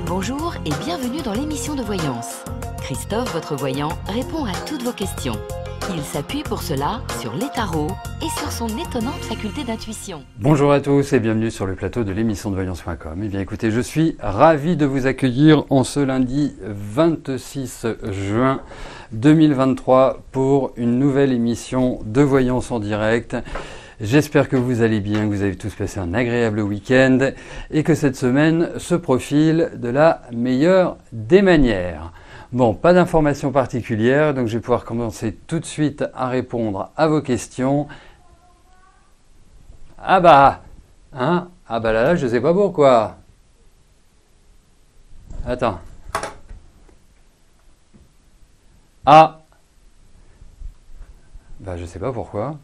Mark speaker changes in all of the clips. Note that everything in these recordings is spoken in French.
Speaker 1: Bonjour et bienvenue dans l'émission de voyance. Christophe, votre voyant, répond à toutes vos questions. Il s'appuie pour cela sur les tarots et sur son étonnante faculté d'intuition.
Speaker 2: Bonjour à tous et bienvenue sur le plateau de l'émission de voyance.com. Eh bien écoutez, je suis ravi de vous accueillir en ce lundi 26 juin 2023 pour une nouvelle émission de voyance en direct. J'espère que vous allez bien, que vous avez tous passé un agréable week-end et que cette semaine se profile de la meilleure des manières. Bon, pas d'informations particulières, donc je vais pouvoir commencer tout de suite à répondre à vos questions. Ah bah là, je sais pas pourquoi. Attends. Ah. Bah je sais pas pourquoi.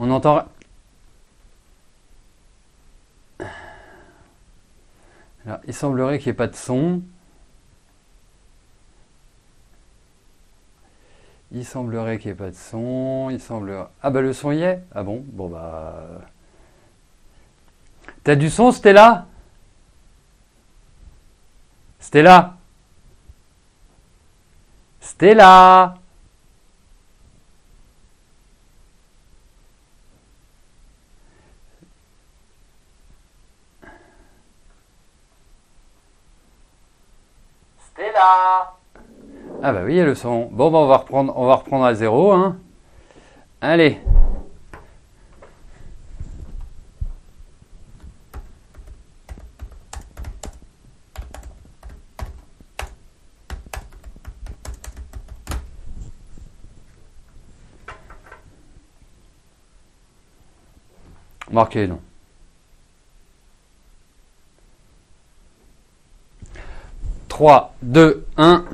Speaker 2: On entend. Alors, il semblerait qu'il n'y ait pas de son. Il semblerait qu'il n'y ait pas de son. Ah bah le son y est. Ah bon. Bon bah. T'as du son, Stella? Stella? Stella? Stella? Ah bah oui, il y a le son. Bon, bah on va reprendre à zéro, hein. Allez. Marqué, non. Trois, deux, un.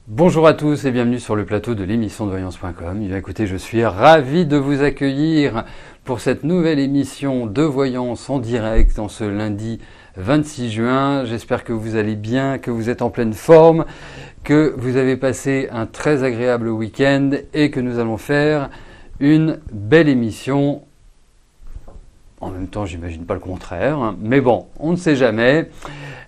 Speaker 2: Bonjour à tous et bienvenue sur le plateau de l'émission de voyance.com. Eh bien, écoutez, je suis ravi de vous accueillir pour cette nouvelle émission de voyance en direct en ce lundi 26 juin. J'espère que vous allez bien, que vous êtes en pleine forme, que vous avez passé un très agréable week-end et que nous allons faire une belle émission. En même temps, j'imagine pas le contraire, hein. Mais bon, on ne sait jamais.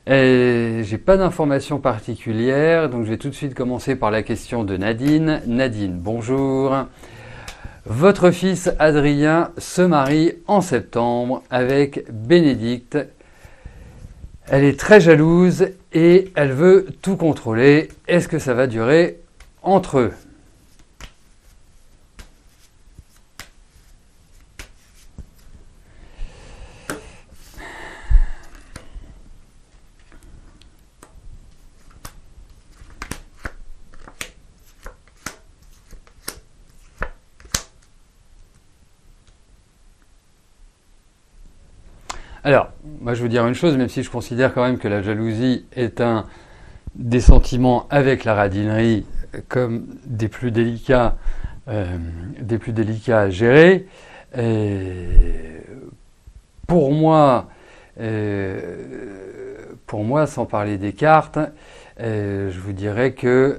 Speaker 2: J'ai pas d'informations particulières, donc je vais tout de suite commencer par la question de Nadine. Nadine, bonjour. Votre fils Adrien se marie en septembre avec Bénédicte. Elle est très jalouse et elle veut tout contrôler. Est-ce que ça va durer entre eux ? Alors, moi je veux dire une chose, même si je considère quand même que la jalousie est un des sentiments avec la radinerie comme des plus délicats à gérer. Pour moi, sans parler des cartes, je vous dirais que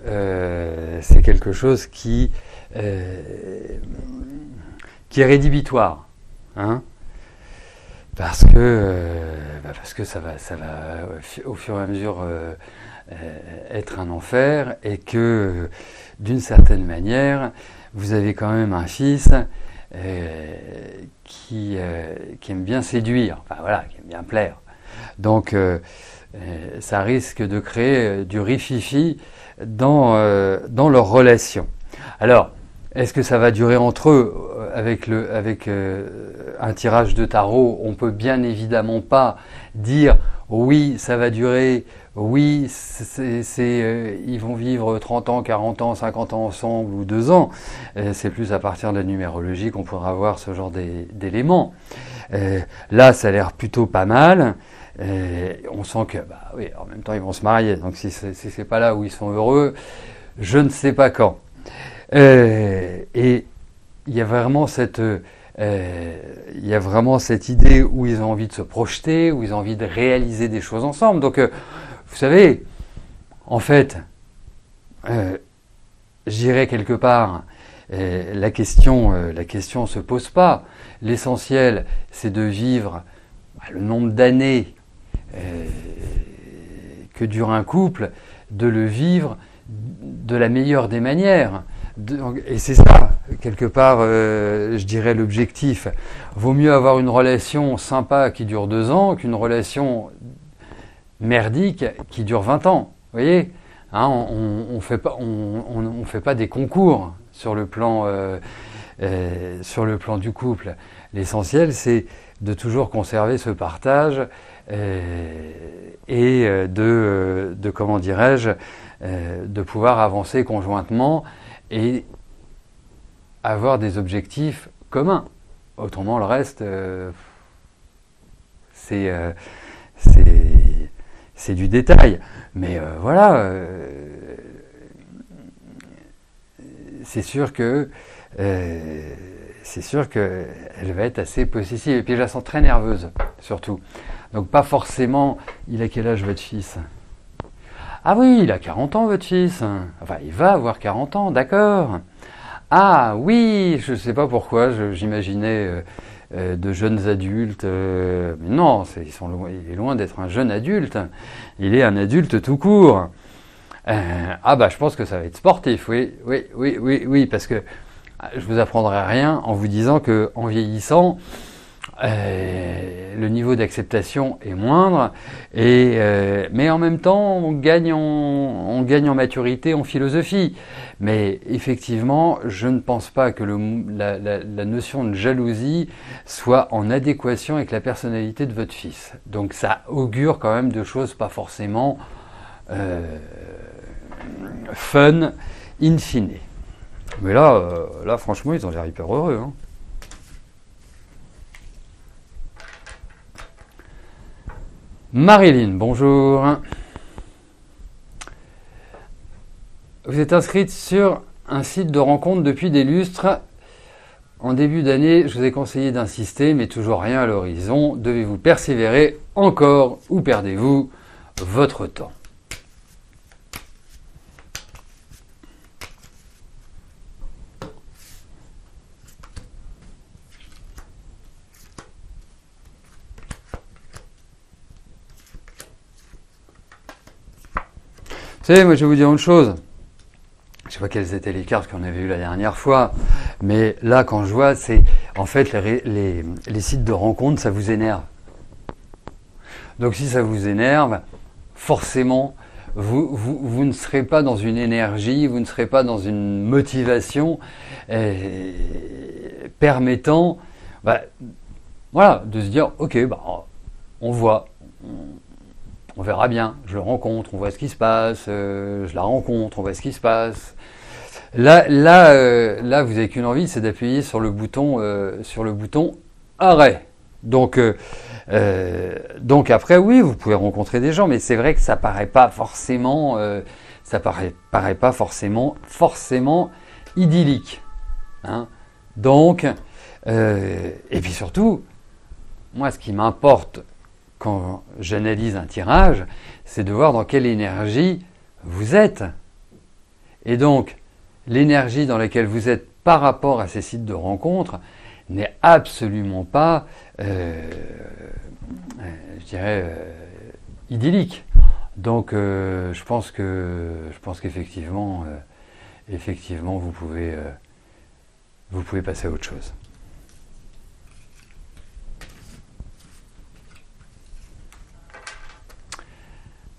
Speaker 2: c'est quelque chose qui est rédhibitoire, hein. Parce que ça va au fur et à mesure être un enfer et que d'une certaine manière vous avez quand même un fils qui aime bien séduire, enfin voilà, qui aime bien plaire. Donc ça risque de créer du rififi dans leur relation. Alors, est-ce que ça va durer entre eux avec un tirage de tarot? On peut bien évidemment pas dire oui, ça va durer, oui, ils vont vivre 30 ans, 40 ans, 50 ans ensemble ou 2 ans. C'est plus à partir de la numérologie qu'on pourra avoir ce genre d'éléments. Là, ça a l'air plutôt pas mal. On sent que, bah oui, en même temps, ils vont se marier. Donc, si c'est pas là où ils sont heureux, je ne sais pas quand. Et il y a vraiment cette idée où ils ont envie de se projeter, où ils ont envie de réaliser des choses ensemble. Donc, vous savez, en fait, j'irais quelque part, la question se pose pas. L'essentiel, c'est de vivre le nombre d'années que dure un couple, de le vivre de la meilleure des manières. Et c'est ça, quelque part, je dirais l'objectif. Vaut mieux avoir une relation sympa qui dure 2 ans qu'une relation merdique qui dure 20 ans. Vous voyez, hein, on fait pas des concours sur le plan du couple. L'essentiel, c'est de toujours conserver ce partage et de comment dirais-je, de pouvoir avancer conjointement et avoir des objectifs communs. Autrement, le reste, c'est du détail. Mais voilà, c'est sûr que elle va être assez possessive. Et puis je la sens très nerveuse, surtout. Donc pas forcément. Il a quel âge votre fils? Ah oui, il a 40 ans votre fils. Enfin, il va avoir 40 ans, d'accord. Ah oui, je ne sais pas pourquoi, j'imaginais de jeunes adultes. Mais non, il est loin d'être un jeune adulte. Il est un adulte tout court. Ah bah je pense que ça va être sportif, oui, parce que je vous apprendrai rien en vous disant que en vieillissant, le niveau d'acceptation est moindre, mais en même temps on gagne en maturité, en philosophie. Mais effectivement, je ne pense pas que la notion de jalousie soit en adéquation avec la personnalité de votre fils. Donc ça augure quand même de choses pas forcément fun in fine. Mais là franchement, ils ont l'air hyper heureux. Hein. Marilyn, bonjour. Vous êtes inscrite sur un site de rencontre depuis des lustres. En début d'année, je vous ai conseillé d'insister, mais toujours rien à l'horizon. Devez-vous persévérer encore ou perdez-vous votre temps? Vous savez, moi je vais vous dire une chose. Je ne sais pas quelles étaient les cartes qu'on avait eues la dernière fois, mais là quand je vois, c'est en fait les sites de rencontres, ça vous énerve. Donc si ça vous énerve, forcément, vous ne serez pas dans une énergie, vous ne serez pas dans une motivation permettant voilà, de se dire, ok, on voit. On verra bien, je le rencontre, on voit ce qui se passe, je la rencontre, on voit ce qui se passe. Là, vous n'avez qu'une envie, c'est d'appuyer sur le bouton arrêt. Donc après, oui, vous pouvez rencontrer des gens, mais c'est vrai que ça paraît pas forcément, paraît pas forcément idyllique. Hein. Donc, et puis surtout, moi, ce qui m'importe quand j'analyse un tirage, c'est de voir dans quelle énergie vous êtes. Et donc, l'énergie dans laquelle vous êtes par rapport à ces sites de rencontres n'est absolument pas, je dirais, idyllique. Donc, je pense qu'effectivement, vous pouvez passer à autre chose.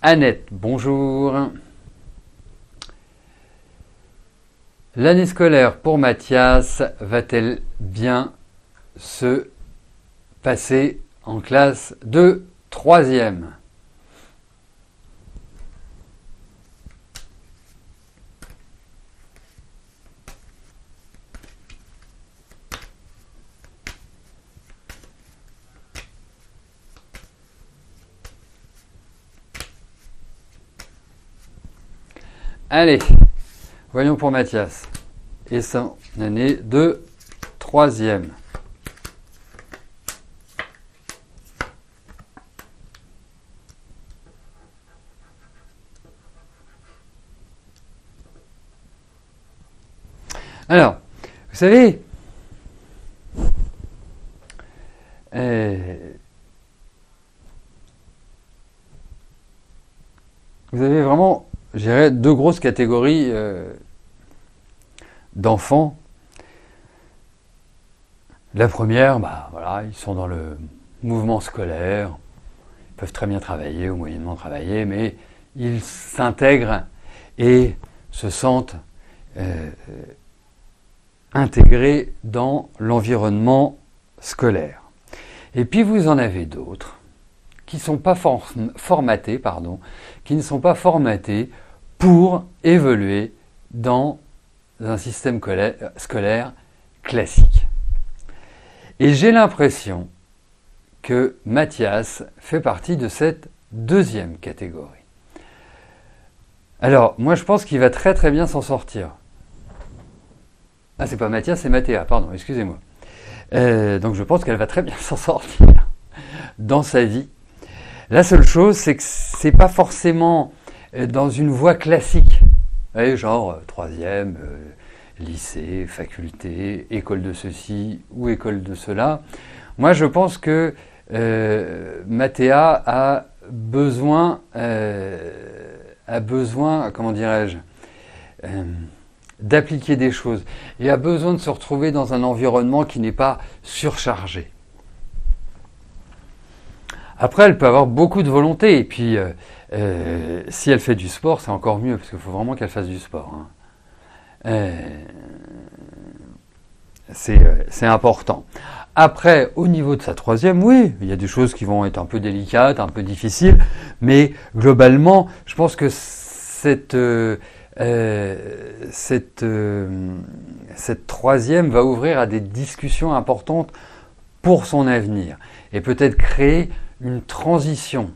Speaker 2: Annette, bonjour. L'année scolaire pour Mathias va-t-elle bien se passer en classe de 3e? Allez, voyons pour Mathias et son année de troisième. Alors, vous savez, vous avez vraiment, je dirais, deux grosses catégories d'enfants. La première, voilà, ils sont dans le mouvement scolaire, ils peuvent très bien travailler ou moyennement travailler, mais ils s'intègrent et se sentent intégrés dans l'environnement scolaire. Et puis vous en avez d'autres qui ne sont pas formatés, qui ne sont pas formatés pour évoluer dans un système scolaire classique. Et j'ai l'impression que Mathias fait partie de cette deuxième catégorie. Alors, moi je pense qu'il va très très bien s'en sortir. Ah, c'est pas Mathias, c'est Mathéa, pardon, excusez-moi. Donc je pense qu'elle va très bien s'en sortir dans sa vie. La seule chose, c'est que c'est pas forcément dans une voie classique. Vous voyez, genre troisième, lycée, faculté, école de ceci ou école de cela. Moi, je pense que Mathéa a besoin, comment dirais-je, d'appliquer des choses. Il a besoin de se retrouver dans un environnement qui n'est pas surchargé. Après, elle peut avoir beaucoup de volonté, et puis si elle fait du sport, c'est encore mieux, parce qu'il faut vraiment qu'elle fasse du sport. C'est important. Après, au niveau de sa troisième, oui, il y a des choses qui vont être un peu délicates, un peu difficiles, mais globalement, je pense que cette troisième va ouvrir à des discussions importantes pour son avenir et peut-être créer une transition.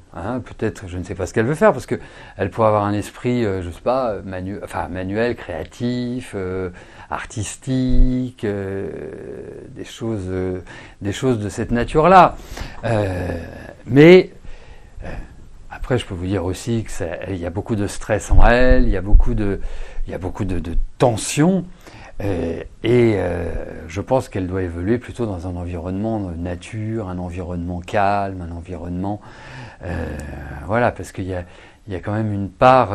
Speaker 2: Peut-être, je ne sais pas ce qu'elle veut faire parce que elle pourrait avoir un esprit, je sais pas, manuel, créatif, artistique, des choses de cette nature-là. Mais après, je peux vous dire aussi qu'il y a beaucoup de stress en elle, il y a beaucoup de tension, et je pense qu'elle doit évoluer plutôt dans un environnement nature, un environnement calme, un environnement, voilà, parce qu'il y a quand même une part,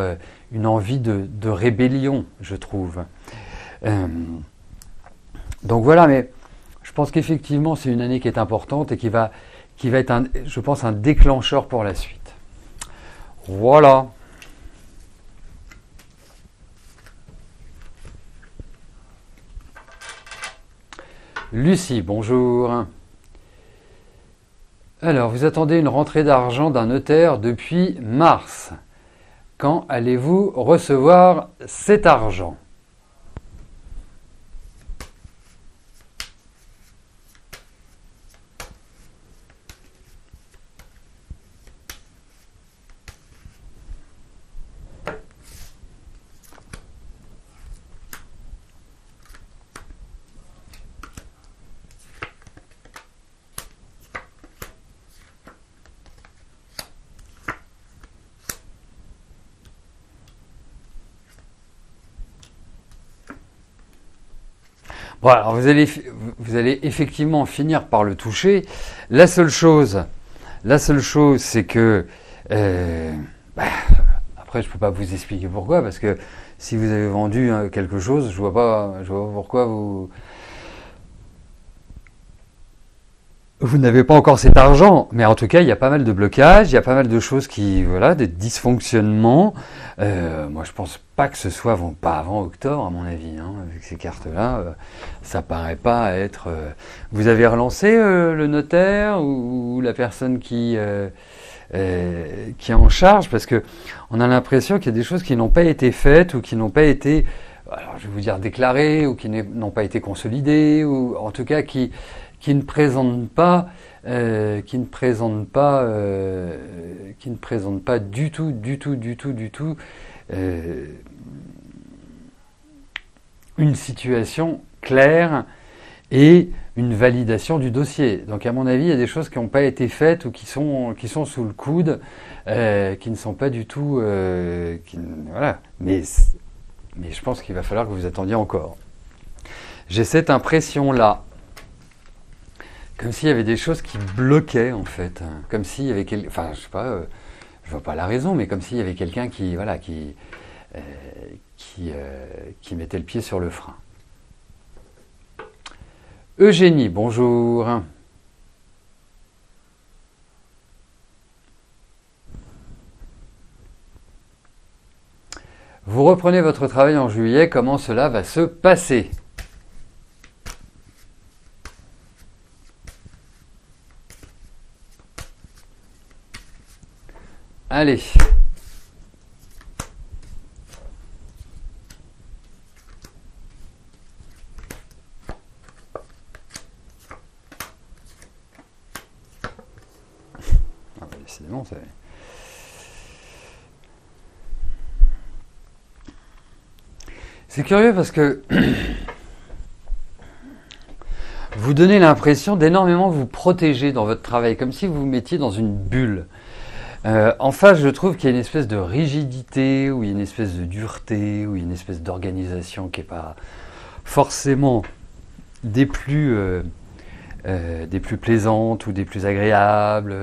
Speaker 2: une envie de rébellion, je trouve. Donc voilà, mais je pense qu'effectivement, c'est une année qui est importante et qui va être, je pense, un déclencheur pour la suite. Voilà. Lucie, bonjour. Alors, vous attendez une rentrée d'argent d'un notaire depuis mars. Quand allez-vous recevoir cet argent ? Bon, alors vous allez effectivement finir par le toucher. La seule chose, c'est que après je peux pas vous expliquer pourquoi, parce que si vous avez vendu quelque chose, je vois pas pourquoi vous n'avez pas encore cet argent, mais en tout cas, il y a pas mal de blocages, il y a pas mal de choses des dysfonctionnements. Moi, je pense pas que ce soit pas avant octobre, à mon avis, avec ces cartes-là. Ça paraît pas être... Vous avez relancé le notaire ou la personne qui est en charge, parce que on a l'impression qu'il y a des choses qui n'ont pas été faites ou qui n'ont pas été, alors je vais vous dire déclarées, ou qui n'ont pas été consolidées, ou en tout cas qui ne présente pas du tout une situation claire et une validation du dossier. Donc à mon avis, il y a des choses qui n'ont pas été faites ou qui sont sous le coude, qui ne sont pas du tout... voilà. Mais je pense qu'il va falloir que vous attendiez encore. J'ai cette impression-là, comme s'il y avait des choses qui bloquaient en fait, hein. Comme s'il y avait enfin je sais pas, je vois pas la raison, mais comme s'il y avait quelqu'un qui mettait le pied sur le frein. Eugénie, bonjour. Vous reprenez votre travail en juillet, comment cela va se passer ? Allez. Ah bah décidément, c'est curieux parce que vous donnez l'impression d'énormément vous protéger dans votre travail, comme si vous vous mettiez dans une bulle. En face, je trouve qu'il y a une espèce de rigidité, ou une espèce de dureté, ou une espèce d'organisation qui n'est pas forcément des plus plaisantes ou des plus agréables.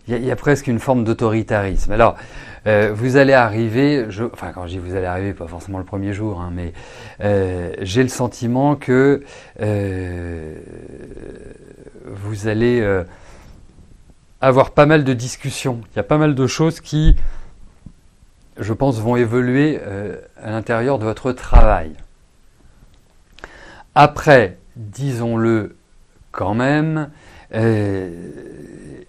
Speaker 2: Il y a presque une forme d'autoritarisme. Alors, vous allez arriver, enfin quand je dis vous allez arriver, pas forcément le premier jour, hein, mais j'ai le sentiment que vous allez avoir pas mal de discussions. Il y a pas mal de choses qui, je pense, vont évoluer à l'intérieur de votre travail. Après, disons-le quand même, il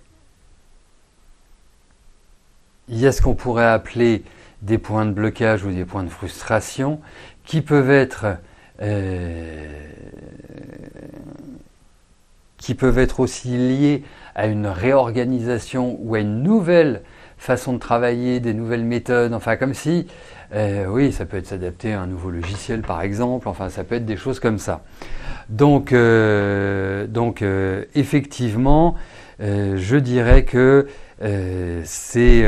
Speaker 2: y a ce qu'on pourrait appeler des points de blocage ou des points de frustration qui peuvent être aussi liés à une réorganisation ou à une nouvelle façon de travailler, des nouvelles méthodes, enfin comme si, oui, ça peut être s'adapter à un nouveau logiciel par exemple, enfin ça peut être des choses comme ça. Donc effectivement, je dirais que c'est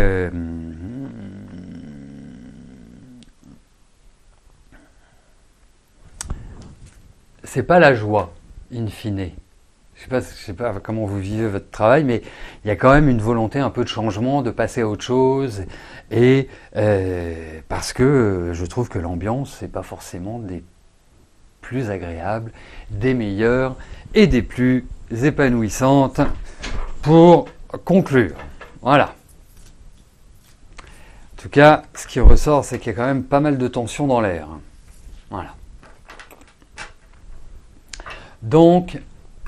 Speaker 2: pas la joie, in fine. Je sais pas comment vous vivez votre travail, mais il y a quand même une volonté un peu de changement, de passer à autre chose, et parce que je trouve que l'ambiance, c'est pas forcément des plus agréables, des meilleures et des plus épanouissantes. Pour conclure, voilà. En tout cas, ce qui ressort, c'est qu'il y a quand même pas mal de tension dans l'air. Voilà. Donc,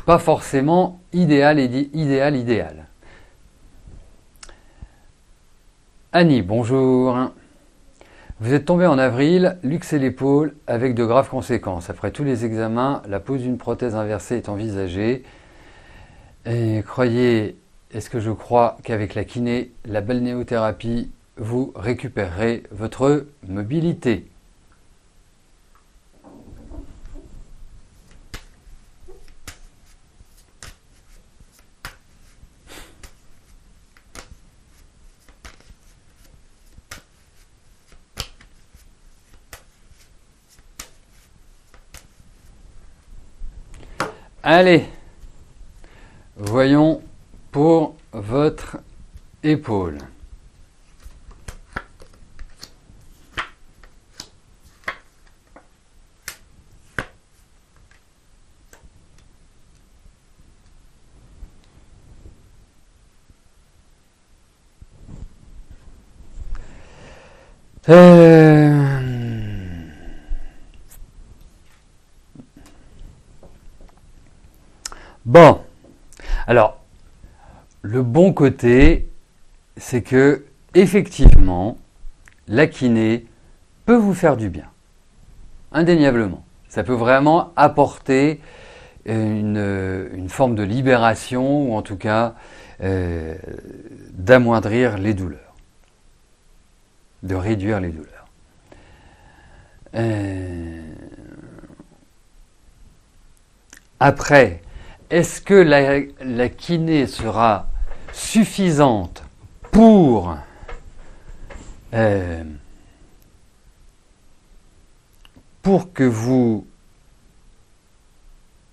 Speaker 2: pas forcément idéal. Annie, bonjour. Vous êtes tombé en avril, luxez l'épaule avec de graves conséquences. Après tous les examens, la pose d'une prothèse inversée est envisagée. Et est-ce que je crois qu'avec la kiné, la balnéothérapie, vous récupérerez votre mobilité ? Allez, voyons pour votre épaule. Bon, alors, le bon côté, c'est que, effectivement, la kiné peut vous faire du bien. Indéniablement. Ça peut vraiment apporter une forme de libération, ou en tout cas, d'amoindrir les douleurs. de réduire les douleurs. Après, est-ce que la kiné sera suffisante pour que vous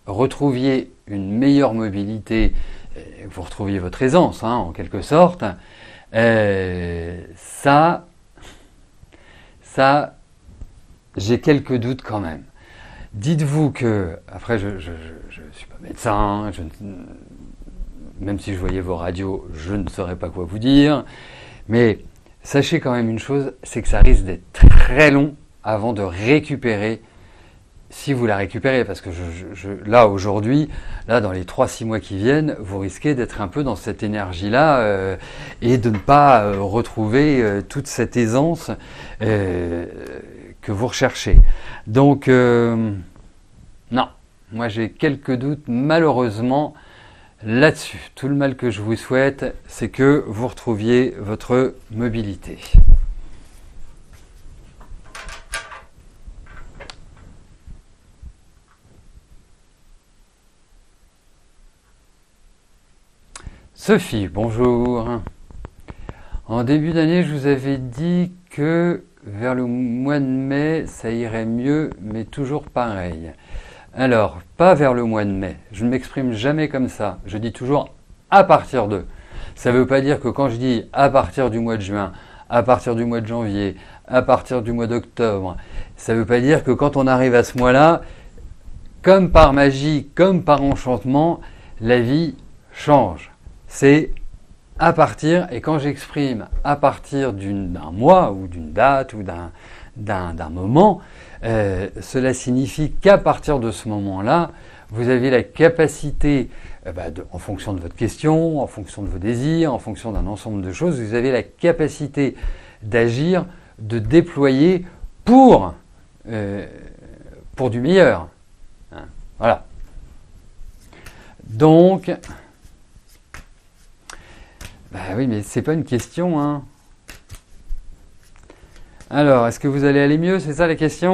Speaker 2: retrouviez une meilleure mobilité, que vous retrouviez votre aisance, en quelque sorte, ça, j'ai quelques doutes quand même. Dites-vous que, après je suis pas médecin, même si je voyais vos radios, je ne saurais pas quoi vous dire, mais sachez quand même une chose, c'est que ça risque d'être très long avant de récupérer, si vous la récupérez, parce que là aujourd'hui, là dans les 3-6 mois qui viennent, vous risquez d'être un peu dans cette énergie-là et de ne pas retrouver toute cette aisance que vous recherchez. Donc, non, moi j'ai quelques doutes malheureusement là-dessus. Tout le mal que je vous souhaite, c'est que vous retrouviez votre mobilité. Sophie, bonjour. En début d'année, je vous avais dit que vers le mois de mai, ça irait mieux, mais toujours pareil. Alors, pas vers le mois de mai. Je ne m'exprime jamais comme ça. Je dis toujours à partir de. Ça ne veut pas dire que quand je dis à partir du mois de juin, à partir du mois de janvier, à partir du mois d'octobre, ça ne veut pas dire que quand on arrive à ce mois-là, comme par magie, comme par enchantement, la vie change. C'est à partir, et quand j'exprime à partir d'un mois ou d'une date ou d'un moment, cela signifie qu'à partir de ce moment-là, vous avez la capacité, en fonction de votre question, en fonction de vos désirs, en fonction d'un ensemble de choses, vous avez la capacité d'agir, de déployer pour du meilleur. Voilà. Donc, oui, mais c'est pas une question, Alors, est-ce que vous allez aller mieux? C'est ça la question?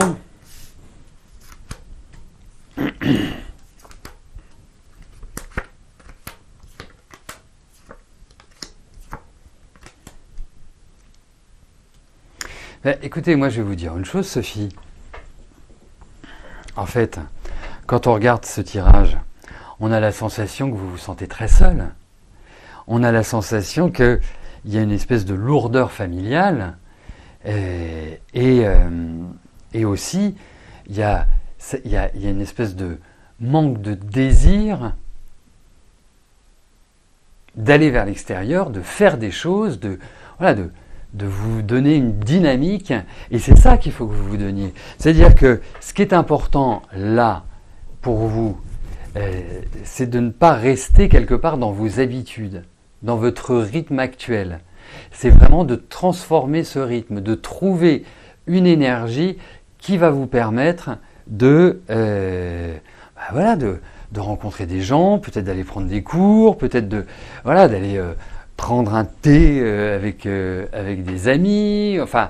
Speaker 2: Écoutez, moi je vais vous dire une chose, Sophie. En fait, quand on regarde ce tirage, on a la sensation que vous vous sentez très seul. On a la sensation qu'il y a une espèce de lourdeur familiale et aussi il y a une espèce de manque de désir d'aller vers l'extérieur, de faire des choses, de vous donner une dynamique, et c'est ça qu'il faut que vous vous donniez. C'est-à-dire que ce qui est important là pour vous, c'est de ne pas rester quelque part dans vos habitudes, dans votre rythme actuel. C'est vraiment de transformer ce rythme, de trouver une énergie qui va vous permettre de rencontrer des gens, peut-être d'aller prendre des cours, peut-être d'aller prendre un thé avec des amis. Enfin,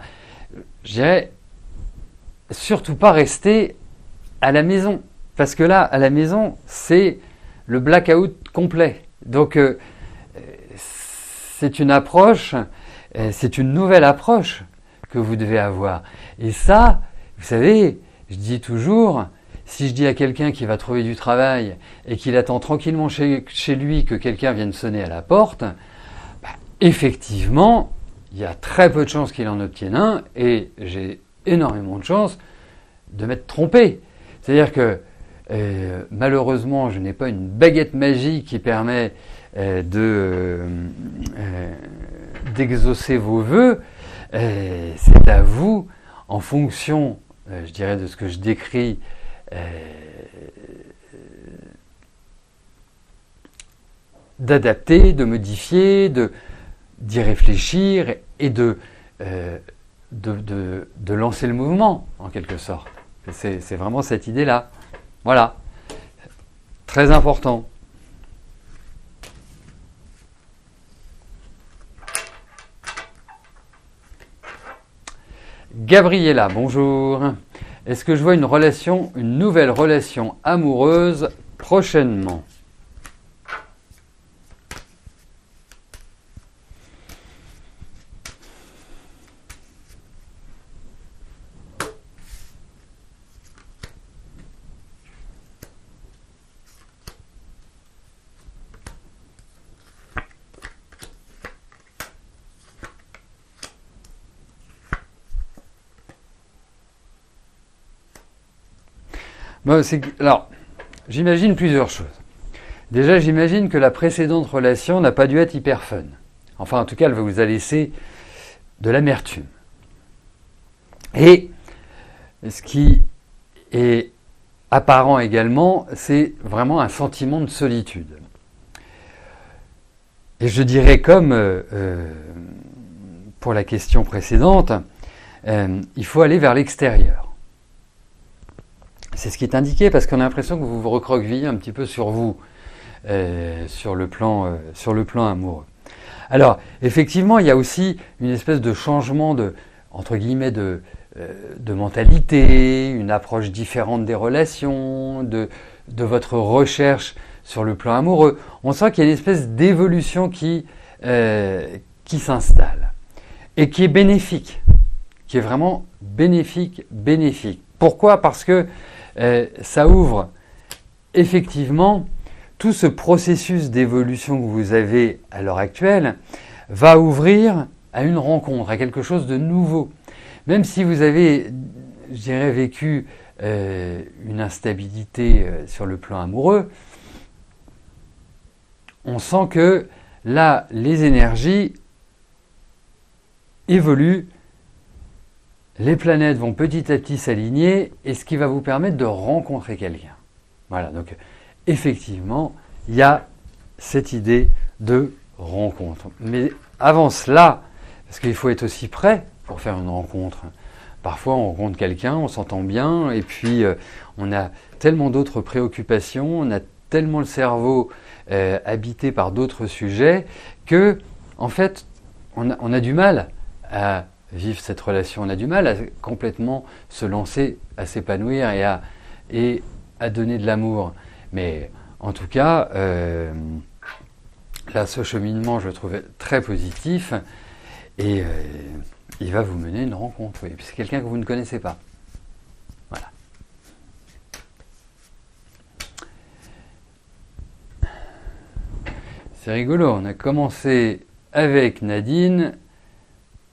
Speaker 2: je dirais surtout pas rester à la maison. Parce que là, à la maison, c'est le blackout complet. Donc, c'est une approche, c'est une nouvelle approche que vous devez avoir. Et ça, vous savez, je dis toujours, si je dis à quelqu'un qui va trouver du travail et qu'il attend tranquillement chez lui que quelqu'un vienne sonner à la porte, effectivement, il y a très peu de chances qu'il en obtienne un, et j'ai énormément de chances de m'être trompé. C'est-à-dire que malheureusement, je n'ai pas une baguette magique qui permet d'exaucer vos vœux. C'est à vous, en fonction, je dirais, de ce que je décris, d'adapter, de modifier, d'y réfléchir et de lancer le mouvement, en quelque sorte. C'est vraiment cette idée-là. Voilà. Très important. Gabriella, bonjour. Est-ce que je vois une nouvelle relation amoureuse prochainement? Bon, alors, j'imagine plusieurs choses. Déjà, j'imagine que la précédente relation n'a pas dû être hyper fun. Enfin, en tout cas, elle vous a laissé de l'amertume. Et ce qui est apparent également, c'est vraiment un sentiment de solitude. Et je dirais comme pour la question précédente, il faut aller vers l'extérieur. C'est ce qui est indiqué parce qu'on a l'impression que vous vous recroquevillez un petit peu sur vous, sur le plan amoureux. Alors, effectivement, il y a aussi une espèce de changement entre guillemets, de mentalité, une approche différente des relations, de votre recherche sur le plan amoureux. On sent qu'il y a une espèce d'évolution qui s'installe et qui est bénéfique, qui est vraiment bénéfique. Pourquoi? Parce que ça ouvre effectivement tout ce processus d'évolution que vous avez à l'heure actuelle va ouvrir à une rencontre, à quelque chose de nouveau. Même si vous avez, je dirais, vécu une instabilité sur le plan amoureux, on sent que là, les énergies évoluent. Les planètes vont petit à petit s'aligner et ce qui va vous permettre de rencontrer quelqu'un. Voilà, donc effectivement, il y a cette idée de rencontre. Mais avant cela, parce qu'il faut être aussi prêt pour faire une rencontre. Parfois, on rencontre quelqu'un, on s'entend bien et puis on a tellement d'autres préoccupations, on a tellement le cerveau habité par d'autres sujets que, en fait, on a du mal à vivre cette relation. On a du mal à complètement se lancer, à s'épanouir et à donner de l'amour. Mais en tout cas, là, ce cheminement, je le trouvais très positif et il va vous mener à une rencontre. Oui. C'est quelqu'un que vous ne connaissez pas. Voilà. C'est rigolo, on a commencé avec Nadine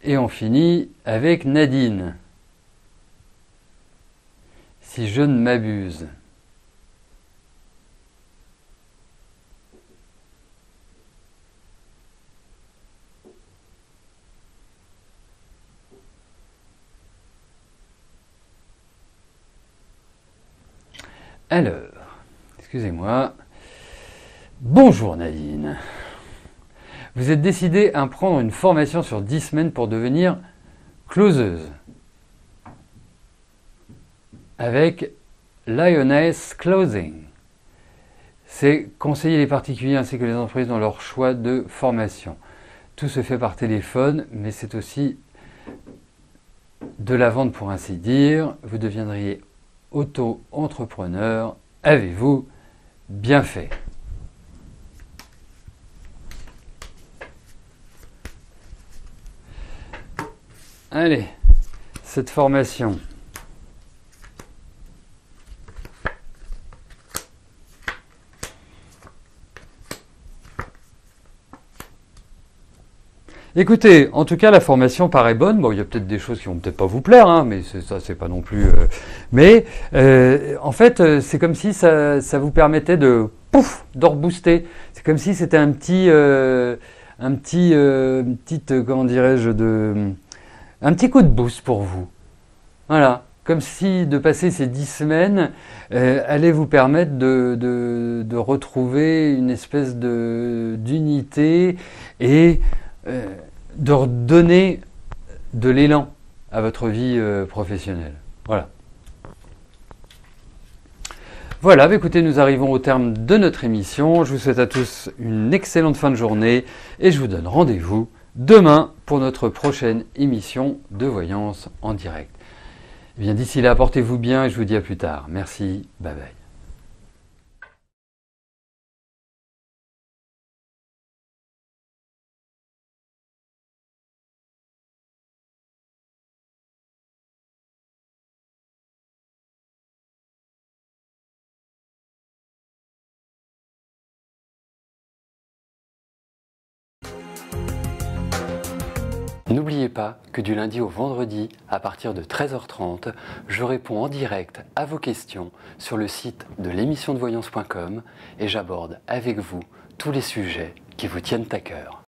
Speaker 2: et on finit avec Nadine, si je ne m'abuse. Alors, excusez-moi. Bonjour Nadine. Vous êtes décidée à prendre une formation sur 10 semaines pour devenir closeuse avec Lioness Closing. C'est conseiller les particuliers ainsi que les entreprises dans leur choix de formation. Tout se fait par téléphone, mais c'est aussi de la vente pour ainsi dire. Vous deviendriez auto-entrepreneur. Avez-vous bien fait? Allez, cette formation. Écoutez, en tout cas, la formation paraît bonne. Bon, il y a peut-être des choses qui vont peut-être pas vous plaire, hein, mais ça, c'est pas non plus. Mais en fait, c'est comme si ça vous permettait de rebooster. C'est comme si c'était une petite, comment dirais-je, un petit coup de boost pour vous. Voilà. Comme si de passer ces 10 semaines allait vous permettre de retrouver une espèce d'unité et de redonner de l'élan à votre vie professionnelle. Voilà. Voilà, écoutez, nous arrivons au terme de notre émission. Je vous souhaite à tous une excellente fin de journée et je vous donne rendez-vous demain pour notre prochaine émission de voyance en direct. Eh bien, d'ici là, portez-vous bien et je vous dis à plus tard. Merci, bye bye. N'oubliez pas que du lundi au vendredi, à partir de 13h30, je réponds en direct à vos questions sur le site de l'émissiondevoyance.com et j'aborde avec vous tous les sujets qui vous tiennent à cœur.